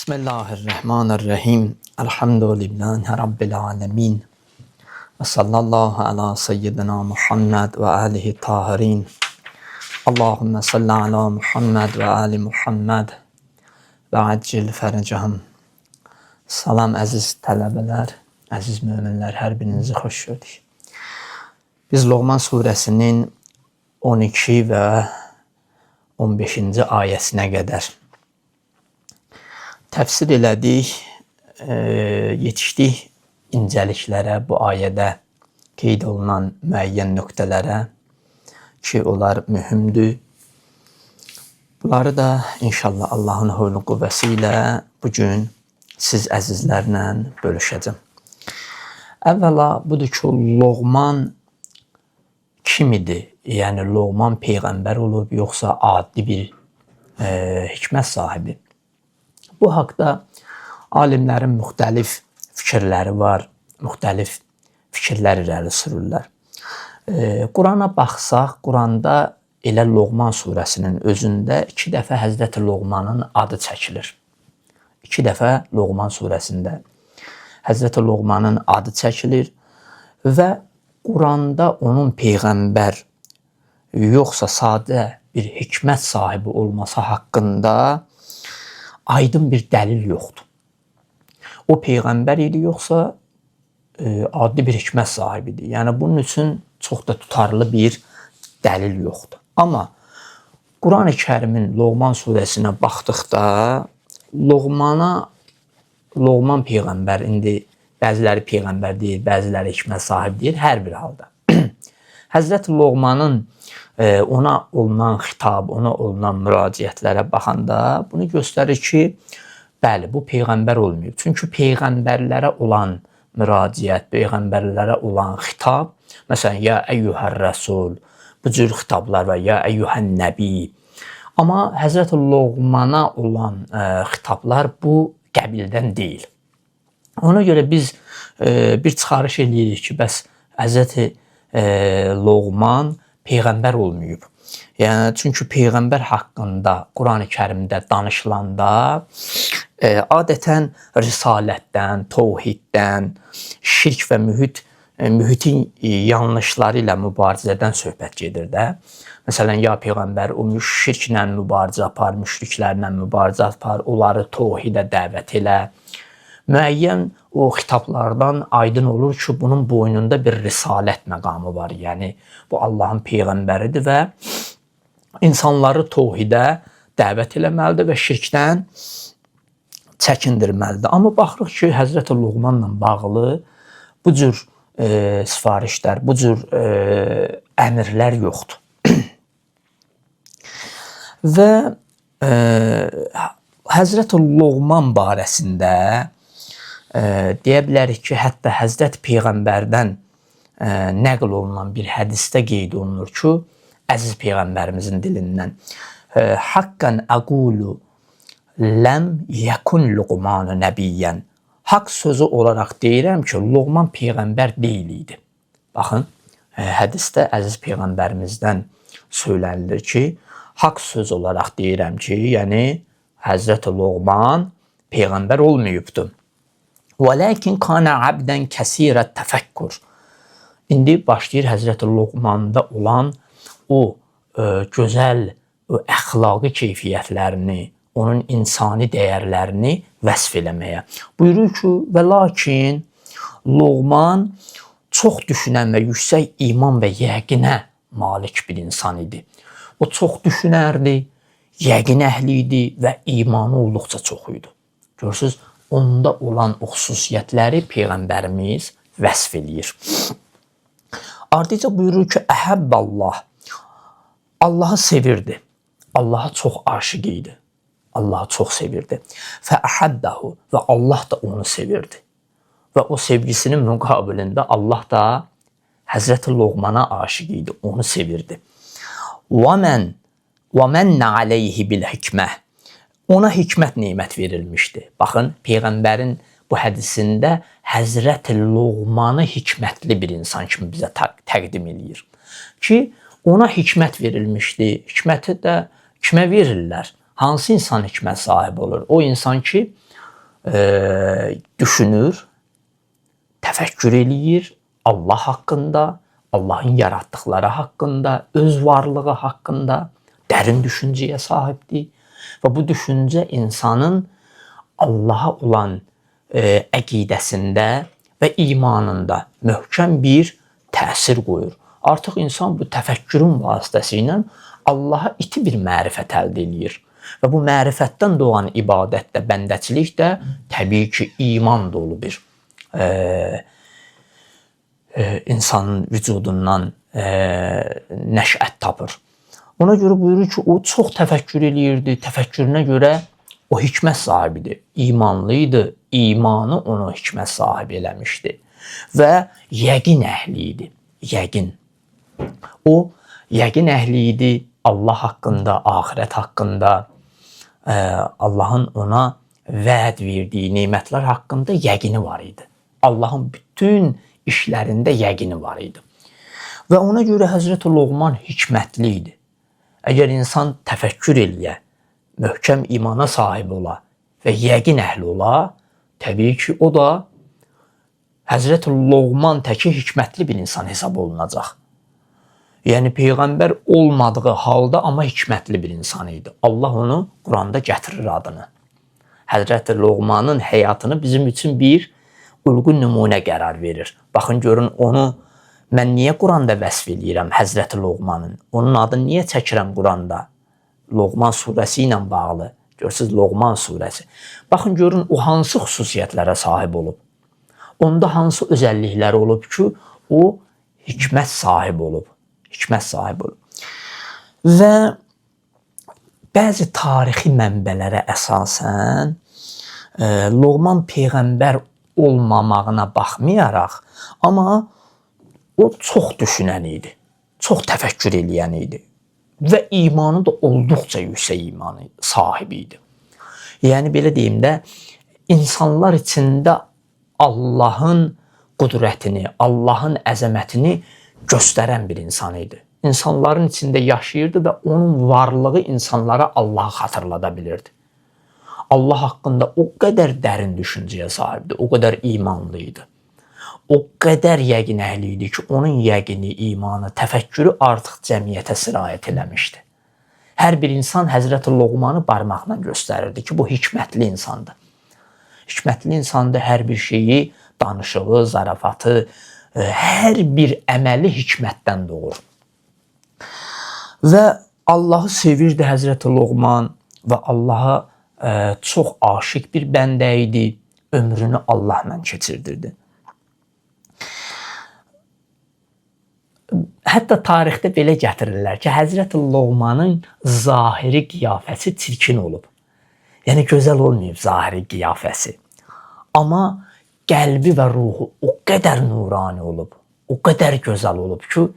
Bismillahirrahmanirrahim. Elhamdülillahi Rabbil alemin. Ve sallallahu ala seyyidina Muhammed ve alihi tahirin. Allahümme salli ala Muhammed ve ali Muhammed ve accil fericahım. Salam əziz tələbələr, əziz möminlər, hər birinizi xoş gördük. Biz Loğman surəsinin 12 və 15-ci ayəsinə qədər təfsir elədik, yetişdik incəliklərə, bu ayədə qeyd olunan müəyyən nöqtələrə ki, onlar mühümdür. Bunları da inşallah Allahın hövlü qüvvəsi ilə bugün siz əzizlərlə bölüşəcəm. Əvvəla budur ki, Loğman kim idi? Yəni Loğman peyğəmbər olub, yoxsa adi bir hikmət sahibi? Bu haqda alimlərin müxtəlif fikirləri var, müxtəlif fikirlər irəli sürürlər. Qurana baxsaq, Quranda elə Loğman surəsinin özündə 2 dəfə Həzrəti Loğmanın adı çəkilir. 2 dəfə Loğman surəsində Həzrəti Loğmanın adı çəkilir və Quranda onun peyğəmbər yoxsa sadə bir hikmət sahibi olması haqqında aydın bir dəlil yoxdur. O peyğəmbər idi yoxsa adi bir hikmət sahibidir. Yəni bunun üçün çox da tutarlı bir dəlil yoxdur. Amma Quran-ı Kərimin Loğman surəsinə baxdıqda Loğman peyğəmbər, indi bəziləri peyğəmbər deyir, bəziləri hikmət sahibi deyir, hər bir halda. Həzrəti Loğmanın ona olunan xitab, ona olunan müraciətlərə baxanda bunu göstərir ki, bəli, bu peyğəmbər olmayıb. Çünki peyğəmbərlərə olan müraciət, peyğəmbərlərə olan xitab, məsələn, ya əyyuhər rəsul, bu cür xitablar var, ya əyyuhən nəbi. Amma Həzrəti Loğmana olan xitablar bu qəbildən deyil. Ona görə biz bir çıxarış eləyirik ki, bəs Həzrəti Loğman peyğəmbər olmayıb. Yəni, çünki peyğəmbər haqqında Quran-ı Kərimdə danışılanda adətən risalətdən, təvhiddən, şirk və mühitin yanlışları ilə mübarizədən söhbət gedir də. Məsələn, ya peyğəmbər o şirklə mübarizə apar, müşriklərlə mübarizə apar, onları təvhidə dəvət elə. Müəyyən o xitablardan aydın olur ki, bunun boynunda bir risalət məqamı var. Yəni, bu Allahın peyğəmbəridir və insanları təvhidə dəvət eləməlidir və şirkdən çəkindirməlidir. Amma baxırıq ki, Həzrəti Loğmanla bağlı bu cür sifarişlər, bu cür əmrlər yoxdur. Və Həzrəti Loğman barəsində deyə bilərik ki, hətta Həzrət Peyğəmbərdən nəql olunan bir hədisdə qeyd olunur ki, əziz Peyğəmbərimizin dilindən haqqan əqulu ləm yəkun Loğmanı nəbiyyən. Haqq sözü olaraq deyirəm ki, Loğman Peyğəmbər deyil idi. Baxın, hədisdə əziz Peyğəmbərimizdən söylənilir ki, haqq söz olaraq deyirəm ki, yəni Həzrəti Loğman Peyğəmbər olmayıbdır. وَلَكِنْ كَانَ عَبْدًا كَسِيرَ التَّفَكُّرِ. İndi başlayır Həzrəti Loğmanda olan o gözəl, o əxlaqi keyfiyyətlərini, onun insani dəyərlərini vəsf eləməyə. Buyurur ki, və lakin Loğman çox düşünən və yüksək iman və yəqinə malik bir insan idi. O çox düşünərdi, yəqin əhli idi və imanı olduqca çox idi. Görürsünüz, onda olan o xüsusiyyətləri Peyğəmbərimiz vəsf eləyir. Ardıca buyurur ki, əhəbballah, Allahı sevirdi. Allaha çox aşiq idi. Allahı çox sevirdi. Fəəhəbbəhu, və Allah da onu sevirdi. Və o sevgisinin müqabilində Allah da Həzrəti Loğmana aşiq idi, onu sevirdi. وَمَنَّ عَلَيْهِ بِالْحِكْمَةِ. Ona hikmət nemət verilmişdi. Baxın, Peyğəmbərin bu hədisində Həzrəti Loğmanı hikmətli bir insan kimi bizə təqdim edir. Ki, ona hikmət verilmişdi. Hikməti də kimə verirlər? Hansı insan hikmət sahibi olur? O insan ki, düşünür, təfəkkür eləyir Allah haqqında, Allahın yaratdıqları haqqında, öz varlığı haqqında dərin düşüncəyə sahibdir. Və bu düşüncə insanın Allaha olan əqidəsində və imanında möhkəm bir təsir qoyur. Artıq insan bu təfəkkürün vasitəsilə Allaha iti bir mərifət əldə edir. Və bu mərifətdən doğan ibadət də, bəndəçilik də təbii ki, iman dolu bir insanın vücudundan nəşət tapır. Ona görə buyurur ki, o çox təfəkkür eləyirdi. Təfəkkürünə görə o hikmət sahibidir. İmanlıydı. İmanı onu hikmət sahibi eləmişdi. Və yəqin əhli idi. Yəqin. O yəqin əhli idi Allah haqqında, axirət haqqında, Allahın ona vəd verdiyi nemətlər haqqında yəqini var idi. Allahın bütün işlərində yəqini var idi. Və ona görə Həzrəti Loğman hikmətli idi. Əgər insan təfəkkür eləyə, möhkəm imana sahib ola və yəqin əhli ola, təbii ki, o da Həzrəti Loğman təki hikmətli bir insan hesab olunacaq. Yəni, Peyğəmbər olmadığı halda, amma hikmətli bir insan idi. Allah onu Quranda gətirir adını. Həzrəti Loğmanın həyatını bizim üçün bir uyğun nümunə qərar verir. Baxın, görün, onu mən niyə Quranda vəsf eləyirəm Həzrəti Loğmanın? Onun adını niyə çəkirəm Quranda? Loğman surəsi ilə bağlı. Görürsünüz, Loğman surəsi. Baxın, görün, o hansı xüsusiyyətlərə sahib olub? Onda hansı özəllikləri olub ki, o hikmət sahib olub? Hikmət sahib olub. Və bəzi tarixi mənbələrə əsasən Loğman Peyğəmbər olmamağına baxmayaraq, amma o çox düşünən idi, çox təfəkkür eləyən idi və imanı da olduqca yüksək imanı sahibi idi. Yəni, belə deyim də, insanlar içində Allahın qüdrətini, Allahın əzəmətini göstərən bir insan idi. İnsanların içində yaşayırdı və onun varlığı insanlara Allahı xatırlada bilirdi. Allah haqqında o qədər dərin düşüncəyə sahibdir, o qədər imanlı idi. O qədər yəqin əhli idi ki, onun yəqini, imanı, təfəkkürü artıq cəmiyyətə sirayət eləmişdi. Hər bir insan Həzrəti Loğmanı barmaqla göstərirdi ki, bu hikmətli insandır. Hikmətli insandır, hər bir şeyi, danışığı, zarafatı, hər bir əməli hikmətdən doğur. Və Allahı sevirdi Həzrəti Loğman və Allaha çox aşiq bir bəndə idi, ömrünü Allahla keçirdirdi. Hətta tarixdə belə gətirirlər ki, Həzrəti Loğmanın zahiri qiyafəsi çirkin olub. Yəni, gözəl olmayıb zahiri qiyafəsi. Amma qəlbi və ruhu o qədər nurani olub, o qədər gözəl olub ki,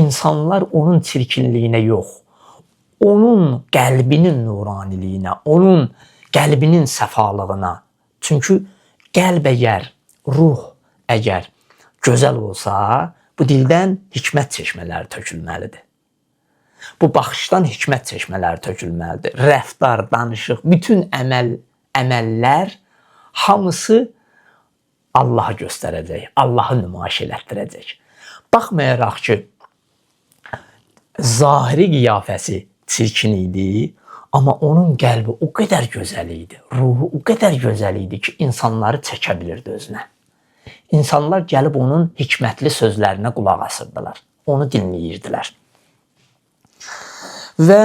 insanlar onun çirkinliyinə yox, onun qəlbinin nuraniliyinə, onun qəlbinin səfalığına. Çünki qəlb əgər, ruh əgər gözəl olsa, bu dildən hikmət çeşmələri tökülməlidir. Bu baxışdan hikmət çeşmələri tökülməlidir. Rəftar, danışıq, bütün əməllər hamısı Allahı göstərəcək, Allahı nümayiş elətdirəcək. Baxmayaraq ki, zahiri qiyafəsi çirkin idi, amma onun qəlbi o qədər gözəl idi, ruhu o qədər gözəl idi ki, insanları çəkə bilirdi özünə. İnsanlar gəlib onun hikmətli sözlərinə qulaq asırdılar, onu dinləyirdilər. Və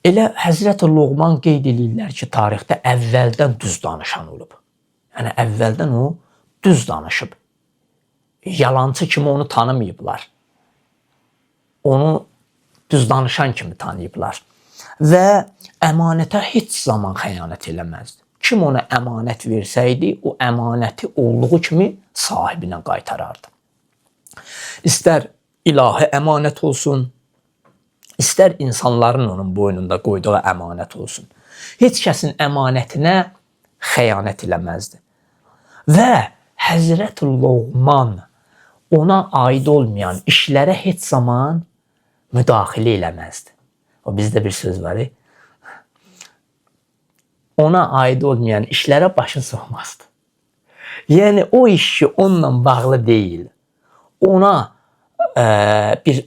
elə Həzrəti Loğman qeyd edirlər ki, tarixdə əvvəldən düz danışan olub. Yəni, əvvəldən o düz danışıb. Yalancı kimi onu tanımayıblar. Onu düz danışan kimi tanıyıblar. Və əmanətə heç zaman xəyanət eləməzdi. Kim ona əmanət versəydi, o əmanəti olduğu kimi sahibinə qaytarardı. İstər ilahi əmanət olsun, istər insanların onun boynunda qoyduğu əmanət olsun. Heç kəsin əmanətinə xəyanət eləməzdi. Və Həzrəti Loğman ona aid olmayan işlərə heç zaman müdaxilə eləməzdi. O bizdə bir söz var. ona aid olmayan işlərə başın soxmazdı. Yəni o iş ki onunla bağlı deyil. Ona bir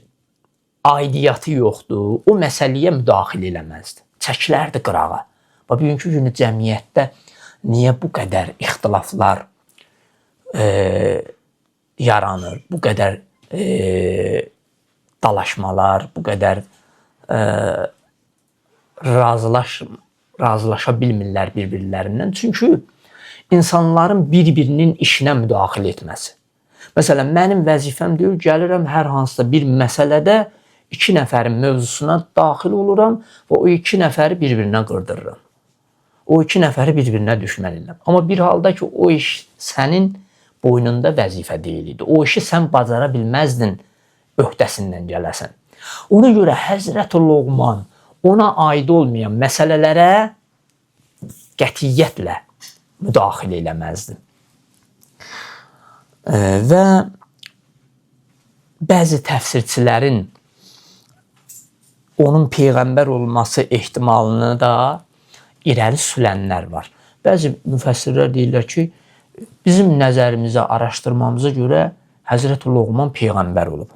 aidiyyatı yoxdur. O məsələyə müdaxilə eləməzdi. Çəkilərdi qırağa. Bugünkü günü cəmiyyətdə niyə bu qədər ixtilaflar yaranır? Bu qədər dalaşmalar, bu qədər razılaşa bilmirlər bir-birlərindən. Çünki insanların bir-birinin işinə müdaxilə etməsi. Məsələn, mənim vəzifəm deyil, gəlirəm hər hansısa bir məsələdə 2 nəfərin mövzusuna daxil oluram və o 2 nəfəri bir-birinə qırdırıram. O 2 nəfəri bir-birinə düşmən edirəm. Amma bir halda ki, o iş sənin boynunda vəzifə deyil idi. O işi sən bacara bilməzdin, öhdəsindən gələsən. Ona görə Həzrəti Loğman ona aid olmayan məsələlərə qətiyyətlə müdaxilə eləməzdi. Və bəzi təfsirçilərin onun peyğəmbər olması ehtimalını da irəli sürənlər var. Bəzi müfəssirlər deyirlər ki, bizim nəzərimizə, araşdırmamıza görə Həzrəti Loğman peyğəmbər olub.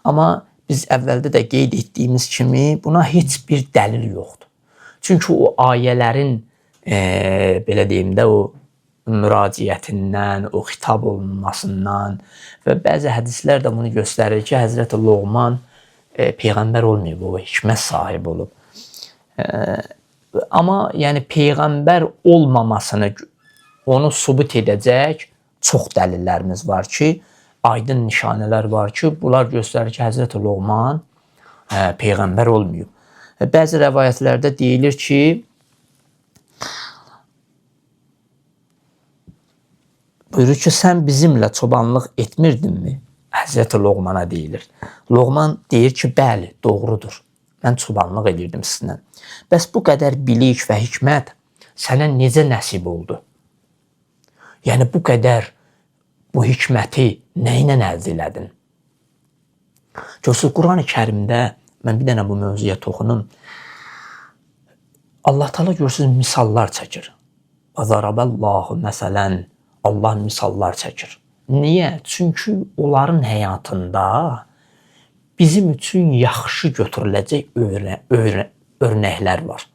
Amma biz əvvəldə də qeyd etdiyimiz kimi buna heç bir dəlil yoxdur. Çünki o ayələrin belə deyim də o müraciətindən, o xitab olunmasından və bəzi hədislər də bunu göstərir ki, Həzrəti Loğman peyğəmbər olmayıb, o hikmət sahibi olub. Amma yəni peyğəmbər olmamasını onu sübut edəcək çox dəlillərimiz var ki, aydın nişanələr var ki, bunlar göstərir ki, Həzrəti Loğman peyğəmbər olmayıb. Bəzi rəvayətlərdə deyilir ki, buyurur ki, sən bizimlə çobanlıq etmirdinmi? Həzrəti Loğmana deyilir. Loğman deyir ki, bəli, doğrudur. Mən çobanlıq edirdim sizinlə. Bəs bu qədər bilik və hikmət sənə necə nəsib oldu? Yəni, bu qədər bu hikməti nə ilə əldə elədin? Görürsünüz, Quran-ı Kərimdə mən bir dənə bu mövzuya toxunum. Allah Teala görürsünüz misallar çəkir. Azaraballahu məsələn, Allah misallar çəkir. Niyə? Çünki onların həyatında bizim üçün yaxşı götürüləcək örnəklər var.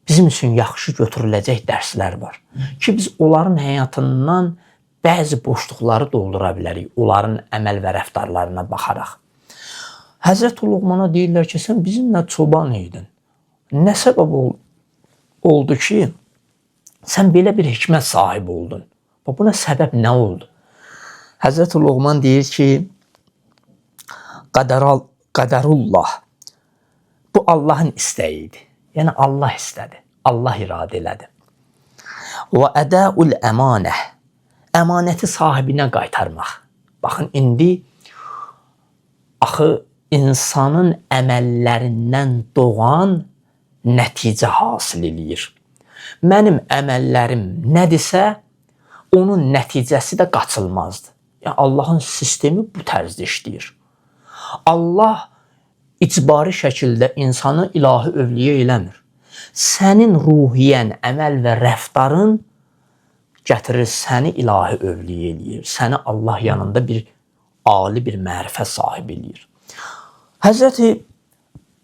Bizim üçün yaxşı götürüləcək dərslər var. Ki biz onların həyatından bəzi boşluqları doldura bilərik. Onların əməl və rəftarlarına baxaraq. Həzrəti Loğmana deyirlər ki, sən bizimlə çoban idin. Nə səbəb oldu ki, sən belə bir hikmət sahibi oldun? Buna səbəb nə oldu? Həzrəti Loğman deyir ki, qədərullah, bu Allahın istəyidir. Yəni Allah istədi, Allah iradə elədi. Və ədəul əmanə, əmanəti sahibinə qaytarmaq. Baxın, indi axı insanın əməllərindən doğan nəticə hasil eləyir. Mənim əməllərim nədirsə, onun nəticəsi də qaçılmazdır. Yəni Allahın sistemi bu tərzdə işləyir. Allah icbari şəkildə insanı ilahi övliyə eləmir. Sənin ruhiyyən, əməl və rəftarın gətirir səni ilahi övliyə eləyir. Səni Allah yanında bir ali bir mərifət sahibi eləyir. Həzrəti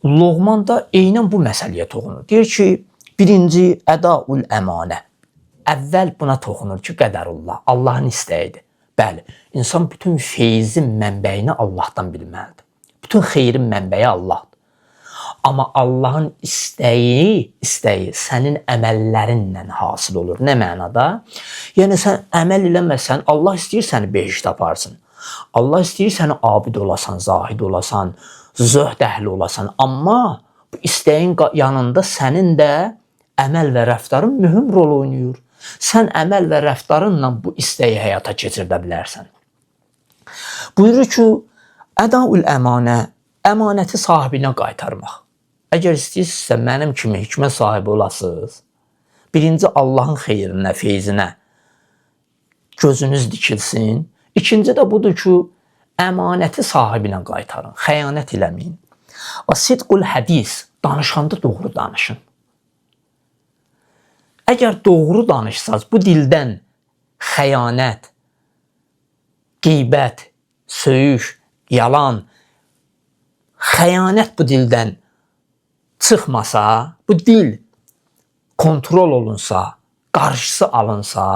Loğman da eynən bu məsələyə toxunur. Deyir ki, birinci ədaul əmanə. Əvvəl buna toxunur ki, qədərullah, Allahın istəyidir. Bəli, insan bütün feyzin mənbəyini Allahdan bilməlidir. Bütün xeyrin mənbəyi Allahdır. Amma Allahın istəyi sənin əməllərinlə hasil olur. Nə mənada? Yəni sən əməl eləməsən, Allah istəyir səni behişt aparsın. Allah istəyir səni abid olasan, zahid olasan, zöhd əhli olasan. Amma bu istəyin yanında sənin də əməl və rəftarın mühüm rol oynayır. Sən əməl və rəftarınla bu istəyi həyata keçirdə bilərsən. Buyurur ki, ədaul əmanə, əmanəti sahibinə qaytarmaq. Əgər istəyirsinizsə mənim kimi hikmət sahibi olasınız, birinci Allahın xeyrinə, feyzinə gözünüz dikilsin. İkinci də budur ki, əmanəti sahibinə qaytarın, xəyanət eləməyin. Və sidqul hədis, danışanda doğru danışın. Əgər doğru danışsaz, bu dildən xəyanət, qeybət, söyüş, yalan, xəyanət bu dildən çıxmasa, bu dil kontrol olunsa, qarşısı alınsa,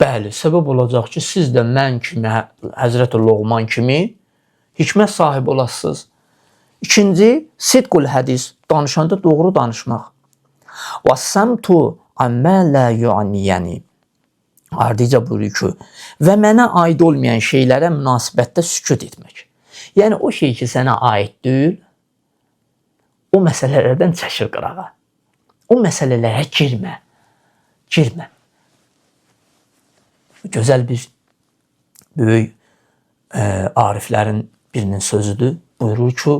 bəli, səbəb olacaq ki, siz də mən kimi, Həzrəti Loğman kimi hikmət sahibi olasınız. İkinci, sidqul hədis, danışanda doğru danışmaq. Və səmtu əmmə lə yu'aniyəni. Ardıca buyuruyor ki, və mənə aid olmayan şeylərə münasibətdə sükut etmək. Yəni, o şey ki, sənə aid deyil, o məsələlərdən çəkil qırağa. O məsələlərə girmə. Girmə. Gözəl bir böyük ariflərin birinin sözüdür. Buyurur ki,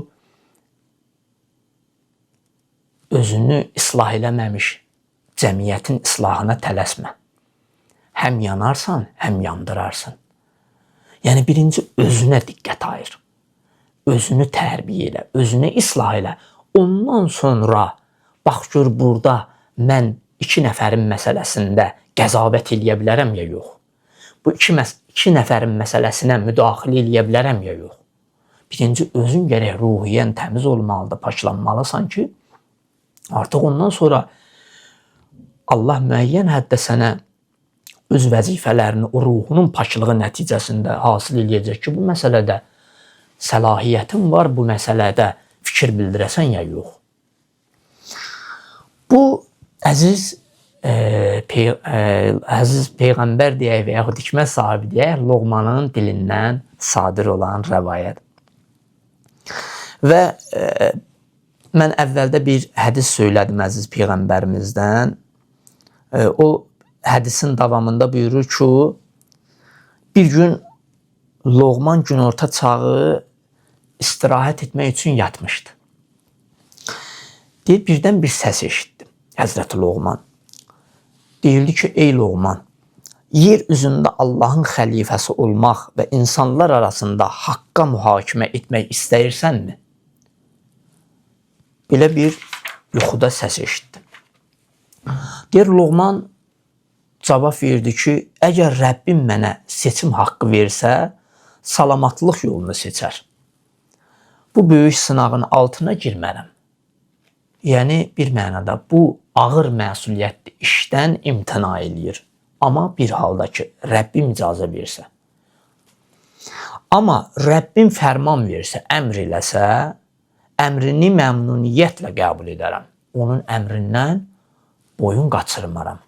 özünü islah eləməmiş cəmiyyətin islahına tələsmə. Həm yanarsan, həm yandırarsan. Yəni, birinci özünə diqqət ayır. Özünü tərbiyə elə, özünü islah elə. Ondan sonra, bax gör, burada mən 2 nəfərin məsələsində qəzavət eləyə bilərəm ya yox. Bu 2 nəfərin məsələsinə müdaxilə eləyə bilərəm ya yox. Birinci, özün gərək ruhiyyən təmiz olmalıdır, paçlanmalısan ki, artıq ondan sonra Allah müəyyən həddə sənə öz vəzifələrini o ruhunun paçlığı nəticəsində hasil eləyəcək ki, bu məsələdə səlahiyyətin var, bu məsələdə fikir bildirəsən ya yox. Bu, əziz Peyğəmbər deyək və yaxud hikmət sahibi deyək, Loğmanın dilindən sadir olan rəvayət. Və mən əvvəldə bir hədis söylədim əziz Peyğəmbərimizdən. O hədisin davamında buyurur ki, bir gün Loğman günorta çağı istirahət etmək üçün yatmışdı. Deyir, birdən bir səs eşitdim, Həzrəti Loğman. Deyildi ki, ey Loğman, yer üzündə Allahın xəlifəsi olmaq və insanlar arasında haqqa mühakimə etmək istəyirsənmi? Belə bir yuxuda səs eşitdim. Deyir, Loğman cavab verdi ki, əgər Rəbbim mənə seçim haqqı versə, salamatlıq yolunu seçər. Bu böyük sınağın altına girmərəm. Yəni, bir mənada bu ağır məsuliyyətli işdən imtina eləyir. Amma bir halda ki, Rəbbim icazə versə. Amma Rəbbim fərman versə, əmr eləsə, əmrini məmnuniyyətlə qəbul edərəm. Onun əmrindən boyun qaçırmaram.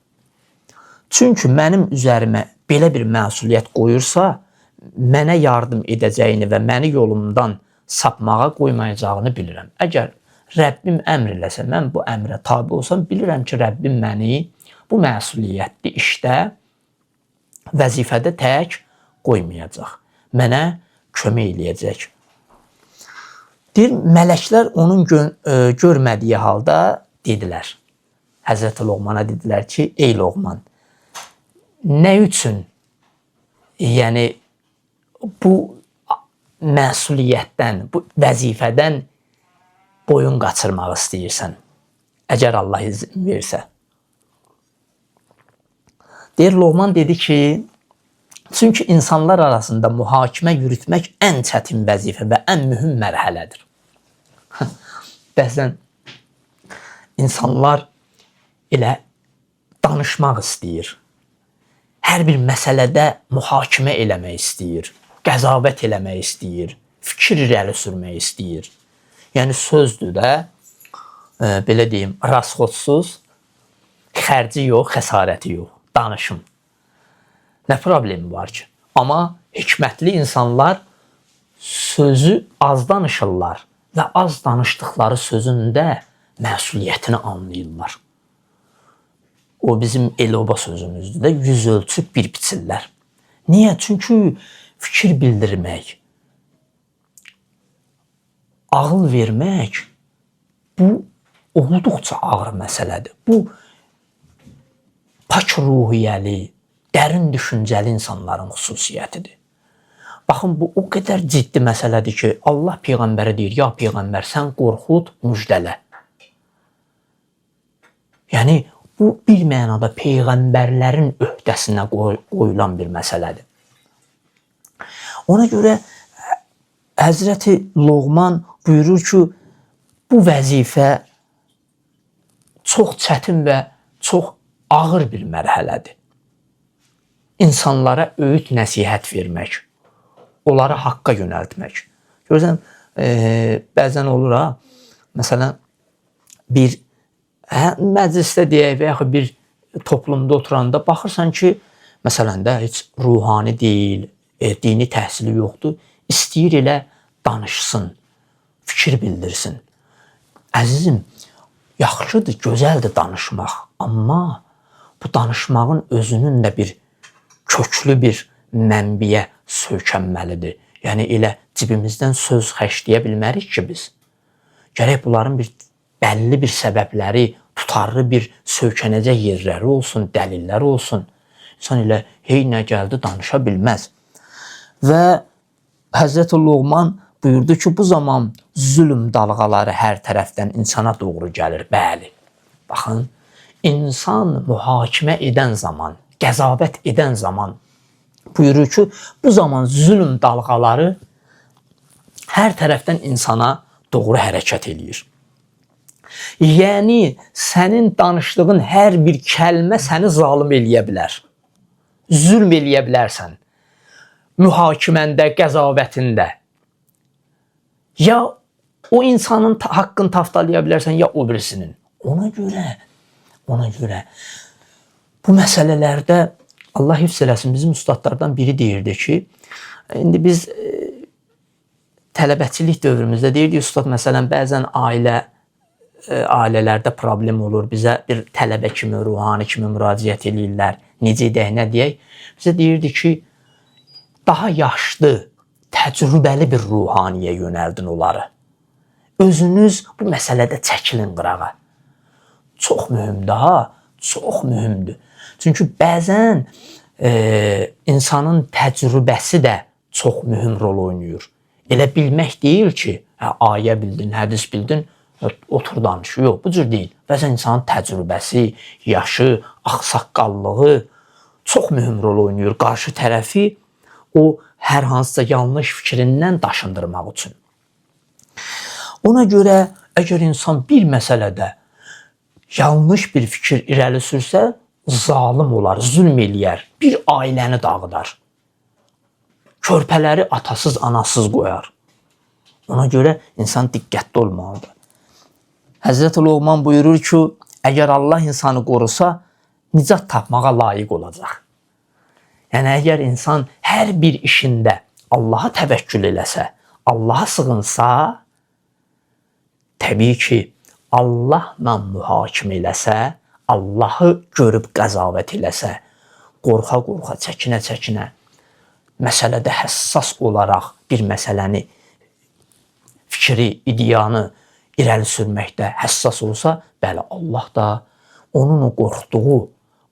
Çünki mənim üzərimə belə bir məsuliyyət qoyursa, mənə yardım edəcəyini və məni yolumdan sapmağa qoymayacağını bilirəm. Əgər Rəbbim əmr eləsə, mən bu əmrə tabi olsam, bilirəm ki, Rəbbim məni bu məsuliyyətli işdə, vəzifədə tək qoymayacaq. Mənə kömək eləyəcək. Deyir, mələklər onun görmədiyi halda dedilər. Həzrəti Loğmana dedilər ki, ey Loğman, nə üçün, yəni bu məsuliyyətdən, bu vəzifədən boyun qaçırmaq istəyirsən, əgər Allah izin versə. Deyir, Loğman dedi ki, çünki insanlar arasında mühakimə yürütmək ən çətin vəzifə və ən mühüm mərhələdir. Bəzən insanlar elə danışmaq istəyir. Hər bir məsələdə mühakimə eləmək istəyir, qəzavət eləmək istəyir, fikir irəli sürmək istəyir. Yəni sözdür də, belə deyim, rasxodsuz, xərci yox, xəsarəti yox, danışım. Nə problemi var ki? Amma hikmətli insanlar sözü az danışırlar və az danışdıqları sözün də məsuliyyətini anlayırlar. O bizim el-oba sözümüzdür də, yüz ölçüb bir biçirlər. Niyə? Çünki fikir bildirmək, ağıl vermək, bu olduqca ağır məsələdir. Bu, pak ruhiyyəli, dərin düşüncəli insanların xüsusiyyətidir. Baxın, bu o qədər ciddi məsələdir ki, Allah Peyğəmbərə deyir, ya Peyğəmbər, sən qorxud, müjdələ. Yəni, Bu bir mənada peyğəmbərlərin öhdəsinə qoyulan bir məsələdir. Ona görə Həzrəti Loğman buyurur ki, bu vəzifə çox çətin və çox ağır bir mərhələdir. İnsanlara öğüt nəsihət vermək, onları haqqa yönəltmək. Görürsən, bəzən olur ha, məsələn, bir məclisdə deyək və yaxud bir toplumda oturanda baxırsan ki, məsələn də heç ruhani deyil, dini təhsili yoxdur, istəyir elə danışsın, fikir bildirsin. Əzizim, yaxşıdır, gözəldir danışmaq, amma bu danışmağın özünün də bir köklü bir mənbəyə söykənməlidir. Yəni elə cibimizdən söz xərcləyə bilmərik ki biz. Gərək bunların bir bəlli bir səbəbləri, tutarlı bir söykənəcək yerləri olsun, dəlilləri olsun. İnsan elə hey nə gəldi danışa bilməz. Və Həzrəti Loğman buyurdu ki, bu zaman zülm dalğaları hər tərəfdən insana doğru gəlir. Bəli, baxın, insan mühakimə edən zaman, qəzavət edən zaman buyurur ki, bu zaman zülm dalğaları hər tərəfdən insana doğru hərəkət edir. Yəni, sənin danışdığın hər bir kəlmə səni zalim eləyə bilər. Zülm eləyə bilərsən. Mühakiməndə, qəzavətində. Ya o insanın haqqını taftalaya bilərsən, ya o birisinin. Ona görə bu məsələlərdə Allah hifz eləsin, bizim ustadlardan biri deyirdi ki, indi biz tələbəçilik dövrümüzdə deyirdik, ustad, məsələn, bəzən ailələrdə problem olur, bizə bir tələbə kimi, ruhani kimi müraciət edirlər, necə edək, nə deyək? Bizə deyirdi ki, daha yaşlı, təcrübəli bir ruhaniyə yönəldin onları. Özünüz bu məsələdə çəkilin qırağa. Çox mühümdür ha, çox mühümdür. Çünki bəzən insanın təcrübəsi də çox mühüm rol oynayır. Elə bilmək deyil ki, ayə bildin, hədis bildin, otur danış. Yox, bu cür deyil. Bəzən insanın təcrübəsi, yaşı, ağsaqqallığı çox mühüm rol oynayır. Qarşı tərəfi o hər hansısa yanlış fikrindən daşındırmaq üçün. Ona görə əgər insan bir məsələdə yanlış bir fikir irəli sürsə, zalim olar, zülm eləyər, bir ailəni dağıdar. Körpələri atasız, anasız qoyar. Ona görə insan diqqətli olmalıdır. Həzrəti Loğman buyurur ki, əgər Allah insanı qorusa, nicat tapmağa layiq olacaq. Yəni, əgər insan hər bir işində Allaha təvəkkül eləsə, Allaha sığınsa, təbii ki, Allahla mühakimə eləsə, Allahı görüb qəzavət eləsə, qorxa-qorxa, çəkinə-çəkinə, məsələdə həssas olaraq bir məsələni, fikri, ideyanı irəli sürməkdə həssas olsa, bəli, Allah da onun o qorxduğu,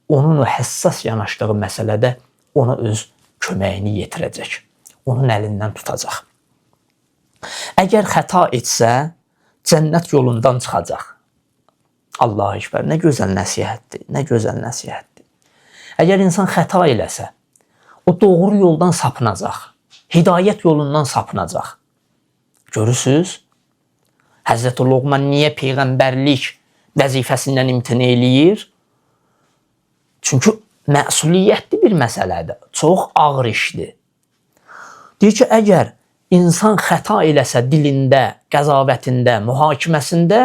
onun o həssas yanaşdığı məsələdə ona öz köməyini yetirəcək. Onun əlindən tutacaq. Əgər xəta etsə, cənnət yolundan çıxacaq. Allah-u Ekber, nə gözəl nəsihətdir, nə gözəl nəsihətdir. Əgər insan xəta eləsə, o doğru yoldan sapınacaq, hidayət yolundan sapınacaq. Görürsünüz, Həzrəti Loğman niyə peyğəmbərlik vəzifəsindən imtina eləyir? Çünki məsuliyyətli bir məsələdir, çox ağır işdir. Deyir ki, əgər insan xəta eləsə dilində, qəzavətində, mühakiməsində,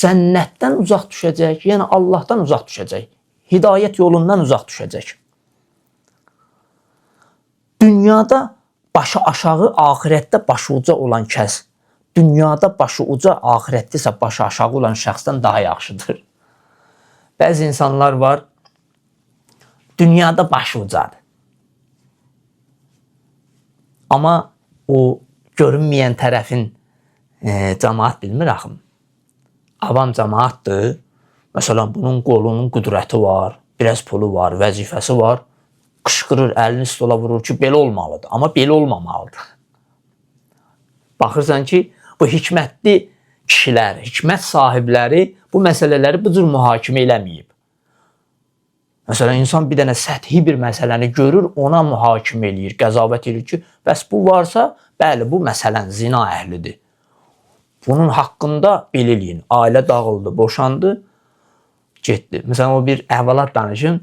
cənnətdən uzaq düşəcək, yəni Allahdan uzaq düşəcək, hidayət yolundan uzaq düşəcək. Dünyada başı aşağı, axirətdə başı uca olan kəs, dünyada başı uca, axirətdə isə başı aşağı olan şəxsdən daha yaxşıdır. Bəzi insanlar var, dünyada başı ucadır. Amma o görünməyən tərəfin cəmaat bilmir axım. Avam cəmaatdır. Məsələn, bunun qolunun qüdrəti var, biraz pulu var, vəzifəsi var. Qışqırır, əlini stola vurur ki, belə olmalıdır. Amma belə olmamalıdır. Baxırsan ki, bu hikmətli kişilər, hikmət sahibləri bu məsələləri bu cür mühakimə eləməyib. Məsələn, insan bir dənə səthi bir məsələni görür, ona mühakimə eləyir, qəzavət eləyir ki, bəs bu varsa, bəli, bu məsələn zina əhlidir. Bunun haqqında belə eləyin. Ailə dağıldı, boşandı, getdi. Məsələn, o bir əhvalat danışım.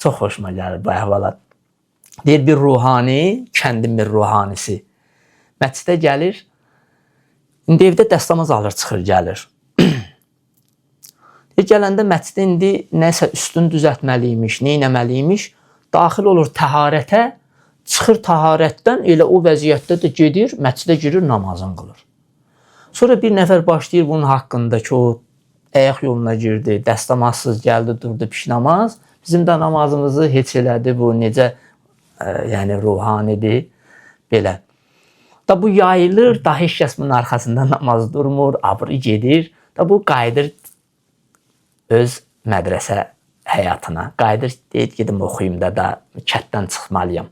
Çox xoşuma gəlir bu əhvalat. Deyir, bir ruhani, kəndin bir ruhanisi məscidə gəlir. İndi evdə dəstəmaz alır, çıxır, gəlir. Gələndə məscidə indi nəsə üstünü düzəltməliymiş, neynəməliymiş, daxil olur təharətə, çıxır təharətdən, elə o vəziyyətdə də gedir, məscidə girir, namazını qılır. Sonra bir nəfər başlayır bunun haqqında ki, o ayaq yoluna girdi, dəstəmazsız gəldi, durdu, pişnamaz. Bizim də namazımızı heç elədi, bu necə yəni ruhanidir, belə. Da bu yayılır, da heç kəs bunun arxasında namaz durmur, abırı gedir, da bu qayıdır öz mədrəsə həyatına. Qayıdır, deyir, gedim oxuyum da kətdən çıxmalıyam.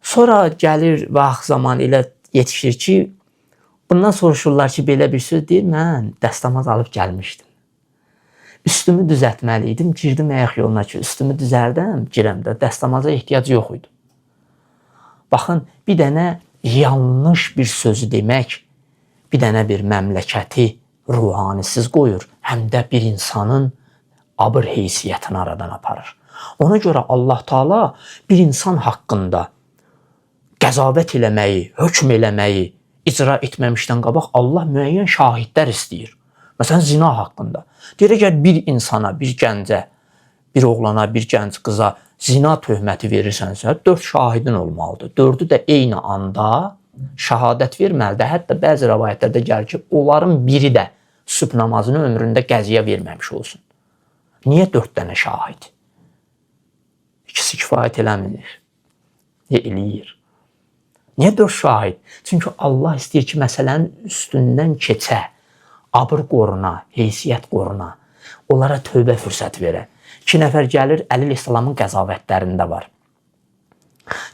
Sonra gəlir, vaxt zaman elə yetişir ki, bundan soruşurlar ki, belə bir söz deyir, mən dəstəmaz alıb gəlmişdim. Üstümü düzəltməliydim, girdim ayaq yoluna ki, üstümü düzəldəm, girəmdə dəstəmaza ehtiyac yox idi. Baxın, bir dənə yanlış bir sözü demək, bir dənə bir məmləkəti ruhanisiz qoyur, həm də bir insanın abır heysiyyətini aradan aparır. Ona görə Allah Taala bir insan haqqında qəzavət eləməyi, hökm eləməyi icra etməmişdən qabaq Allah müəyyən şahidlər istəyir. Məsələn, zina haqqında. Deyir, əgər bir insana, bir gəncə, bir oğlana, bir gənc qıza zina töhməti verirsənsə, 4 şahidin olmalıdır. 4'ü də eyni anda şahadət verməlidir. Hətta bəzi rəvayətlərdə gəlir ki, onların biri də sübh namazını ömründə qəziyə verməmiş olsun. Niyə 4 dənə şahid? İkisi kifayət eləmir. Eləyir. Niyə 4 şahid? Çünki Allah istəyir ki, məsələnin üstündən keçə, abır qoruna, heysiyyət qoruna, onlara tövbə fürsət verə. 2 nəfər gəlir, Əli əleyhissalamın qəzavətlərində var.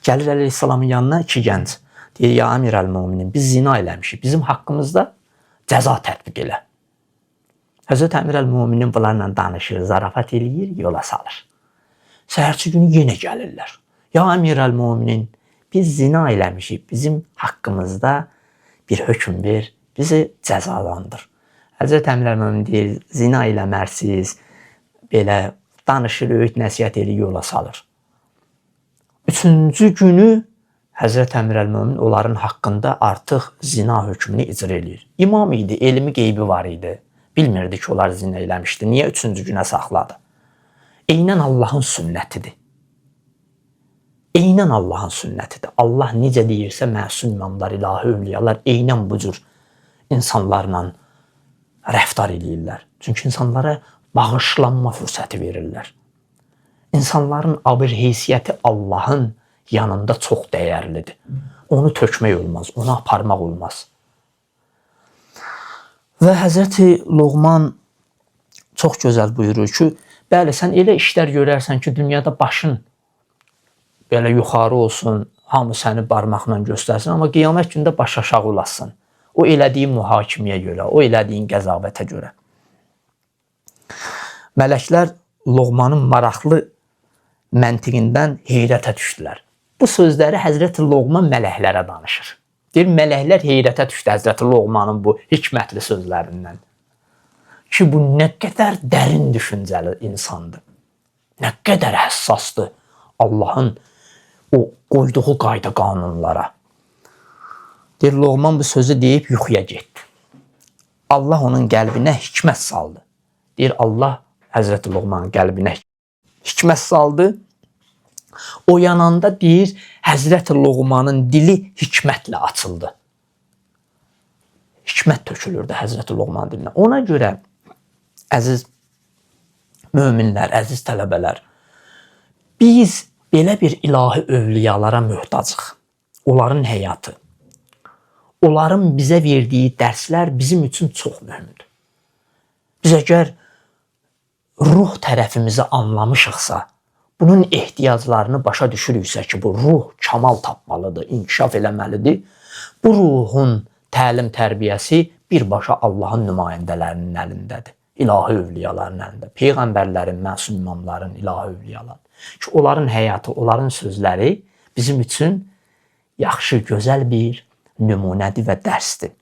Gəlir Əli əleyhissalamın yanına 2 gənc. Deyir, ya əmir-əl-müminin, biz zina eləmişik, bizim haqqımızda cəza tətbiq elə. Həzrət əmir-əl-müminin bunlarla danışır, zarafat eləyir, yola salır. Səhərçi günü yenə gəlirlər. Ya əmir-əl-müminin, biz zina eləmişik, bizim haqqımızda bir hökm ver, bizi cəzalandır. Həzrət əmir-əl-müminin deyir, zina eləmərsiniz, belə danışır, öğüt nəsihət eləyir, yola salır. 3-cü günü Həzrət əmir-əl-müminin onların haqqında artıq zina hökmünü icra eləyir. İmam idi, elmi qeybi var idi. Bilmirdi ki, onlar zina eləmişdi. Niyə 3-cü günə saxladı? Eynən Allahın sünnətidir. Eynən Allahın sünnətidir. Allah necə deyirsə, məsum imamlar, ilahi övliyalar eynən bu cür insanlarla rəftar eləyirlər. Çünki insanlara bağışlanma fürsəti verirlər. İnsanların abır heysiyyəti Allahın yanında çox dəyərlidir. Onu tökmək olmaz, onu aparmaq olmaz. Və Həzrəti Loğman çox gözəl buyurur ki, bəli, sən elə işlər görərsən ki, dünyada başın belə yuxarı olsun, hamı səni barmaqla göstərsin, amma qiyamət gündə baş aşağı olasın. O elədiyin mühakiməyə görə, o elədiyin qəzavətə görə. Mələklər Loğmanın maraqlı məntiqindən heyrətə düşdülər. Bu sözləri Həzrəti Loğman mələklərə danışır. Deyir, mələklər heyrətə düşdü Həzrəti Loğmanın bu hikmətli sözlərindən. Ki, bu nə qədər dərin düşüncəli insandır. Nə qədər həssasdır Allahın o qoyduğu qayda qanunlara. Deyir, Loğman bu sözü deyib yuxuya getdi. Allah onun qəlbinə hikmət saldı. Deyir, Allah Həzrəti Loğmanın qəlbinə hikmət saldı. Oyananda deyir, Həzrəti Loğmanın dili hikmətlə açıldı. Hikmət tökülürdü Həzrəti Loğmanın dilinə. Ona görə, əziz möminlər, əziz tələbələr, biz belə bir ilahi övliyalara möhtacıq. Onların həyatı, onların bizə verdiyi dərslər bizim üçün çox mühümdür. Biz əgər ruh tərəfimizi anlamışıqsa, bunun ehtiyaclarını başa düşürüksə ki, bu ruh kamal tapmalıdır, inkişaf eləməlidir. Bu ruhun təlim tərbiyəsi birbaşa Allahın nümayəndələrinin əlindədir. ilahi övliyaların əlində. Peyğəmbərlərin, məsum imamların, ilahi övliyaların. Ki, onların həyatı, onların sözləri bizim üçün yaxşı, gözəl bir nümunədir və dərsdir.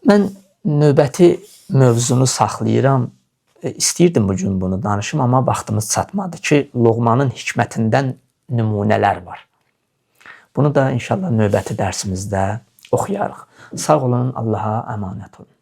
Mən növbəti mövzunu saxlayıram. İstəyirdim bugün bunu danışım, amma vaxtımız çatmadı ki, Loğmanın hikmətindən nümunələr var. Bunu da inşallah növbəti dərsimizdə oxuyarıq. Sağ olun, Allaha əmanət olun.